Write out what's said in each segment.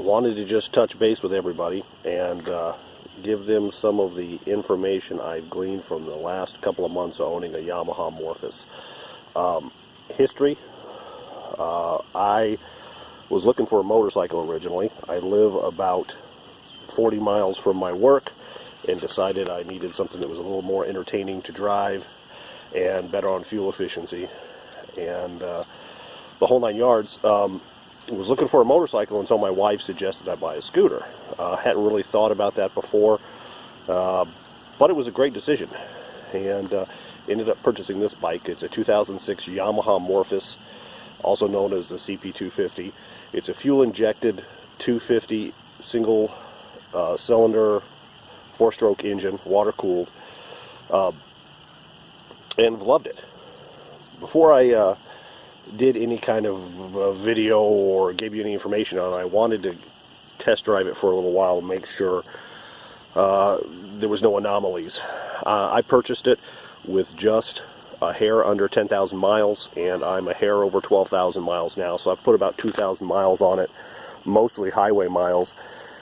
wanted to just touch base with everybody and give them some of the information I've gleaned from the last couple of months owning a Yamaha Morphous. History, I was looking for a motorcycle originally. I live about 40 miles from my work and decided I needed something that was a little more entertaining to drive and better on fuel efficiency and the whole 9 yards. Was looking for a motorcycle until my wife suggested I buy a scooter. Hadn't really thought about that before, but it was a great decision, and ended up purchasing this bike. It's a 2006 Yamaha Morphous, also known as the CP250. It's a fuel-injected 250 single cylinder 4-stroke engine, water-cooled, and loved it. Before I did any kind of video or gave you any information on it, I wanted to test drive it for a little while and make sure there was no anomalies. I purchased it with just a hair under 10,000 miles, and I'm a hair over 12,000 miles now, so I've put about 2,000 miles on it, mostly highway miles,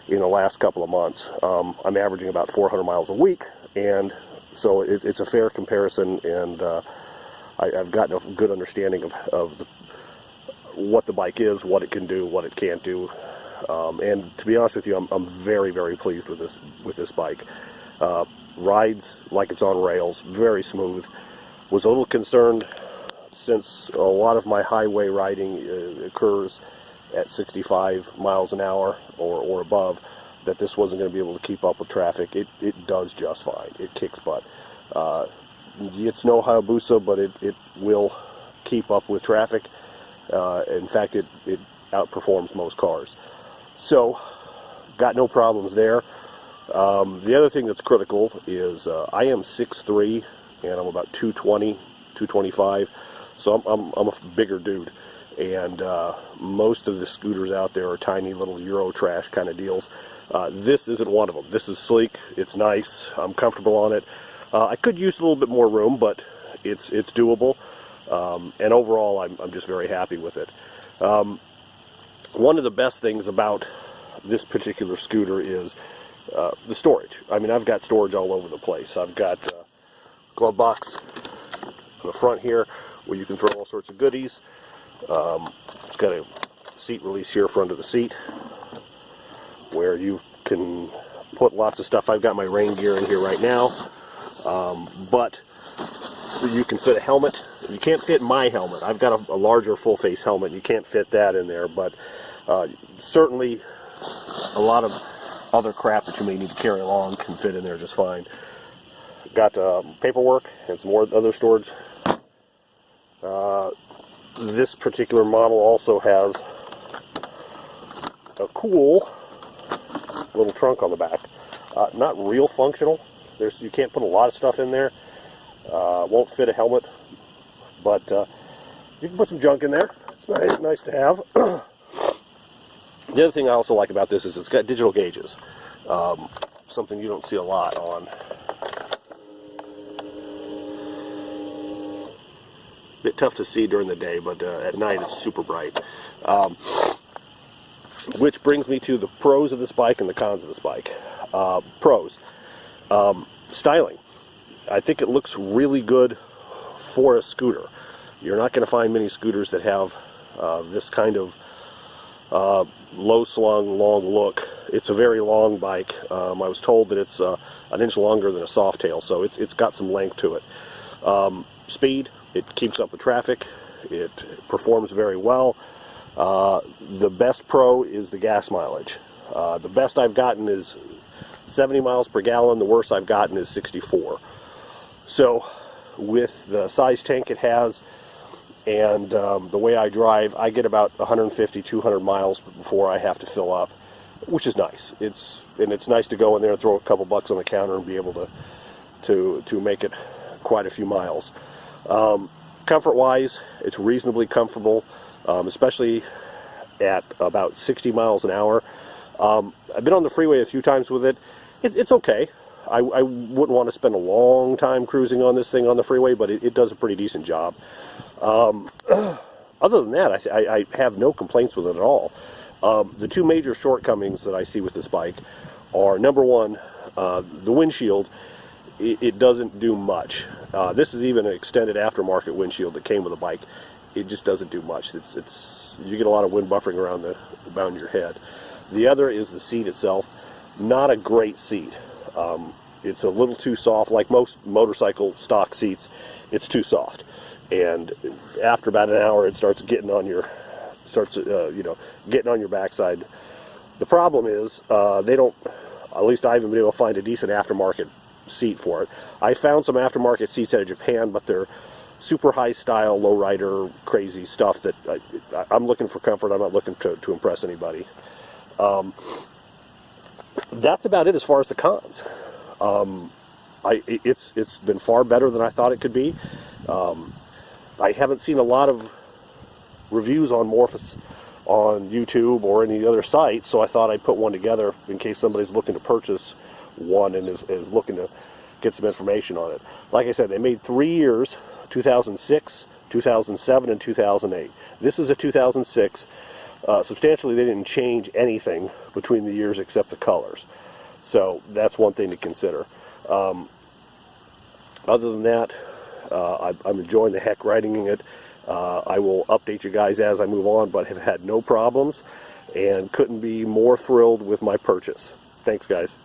in the last couple of months. I'm averaging about 400 miles a week, and so it's a fair comparison, and I've gotten a good understanding of what the bike is, what it can do, what it can't do, and to be honest with you, I'm very, very pleased with this bike. Rides like it's on rails, very smooth. Was a little concerned, since a lot of my highway riding occurs at 65 miles an hour or above, that this wasn't going to be able to keep up with traffic. It does just fine. It kicks butt. It's no Hayabusa, but it will keep up with traffic. In fact, it outperforms most cars. So, got no problems there. The other thing that's critical is I am 6'3", and I'm about 220, 225, so I'm a bigger dude. And most of the scooters out there are tiny little Euro trash kind of deals. This isn't one of them. This is sleek, it's nice, I'm comfortable on it. I could use a little bit more room, but it's doable. And overall, I'm just very happy with it. One of the best things about this particular scooter is the storage. I mean, I've got storage all over the place. I've got a glove box on the front here where you can throw all sorts of goodies. It's got a seat release here front of the seat where you can put lots of stuff. I've got my rain gear in here right now, but you can fit a helmet. You can't fit my helmet. I've got a larger full face helmet. You can't fit that in there, but certainly a lot of other crap that you may need to carry along can fit in there just fine. Got paperwork and some more other storage. This particular model also has a cool little trunk on the back. Not real functional. You can't put a lot of stuff in there. Won't fit a helmet, but you can put some junk in there. It's nice to have. The other thing I also like about this is it's got digital gauges. Something you don't see a lot on. Bit tough to see during the day, but at night it's super bright. Which brings me to the pros of this bike and the cons of this bike. Pros. Styling. I think it looks really good for a scooter. You're not going to find many scooters that have this kind of low-slung, long look. It's a very long bike. I was told that it's an inch longer than a Softail, so it's got some length to it. Speed. It keeps up with traffic. It performs very well. The best pro is the gas mileage. The best I've gotten is 70 miles per gallon. The worst I've gotten is 64. So with the size tank it has and the way I drive, I get about 150, 200 miles before I have to fill up, which is nice. It's nice to go in there and throw a couple bucks on the counter and be able to make it quite a few miles. Comfort-wise, it's reasonably comfortable, especially at about 60 miles an hour. I've been on the freeway a few times with it. It's okay. I wouldn't want to spend a long time cruising on this thing on the freeway, but it does a pretty decent job. Other than that, I have no complaints with it at all. The two major shortcomings that I see with this bike are, number one, the windshield. It doesn't do much. This is even an extended aftermarket windshield that came with the bike. It just doesn't do much. You get a lot of wind buffering around your head. The other is the seat itself. Not a great seat. It's a little too soft. Like most motorcycle stock seats, it's too soft. And after about an hour, it starts getting on your getting on your backside. The problem is they don't. At least I haven't been able to find a decent aftermarket seat for it. I found some aftermarket seats out of Japan, but they're super high style, lowrider, crazy stuff that I'm looking for comfort. I'm not looking to impress anybody. That's about it as far as the cons. It's been far better than I thought it could be. I haven't seen a lot of reviews on Morphous on YouTube or any other sites, so I thought I'd put one together in case somebody's looking to purchase one and is looking to get some information on it. Like I said, they made 3 years, 2006, 2007, and 2008. This is a 2006. Substantially, they didn't change anything between the years except the colors. So that's one thing to consider. Other than that, I'm enjoying the heck riding it. I will update you guys as I move on, but have had no problems and couldn't be more thrilled with my purchase. Thanks, guys.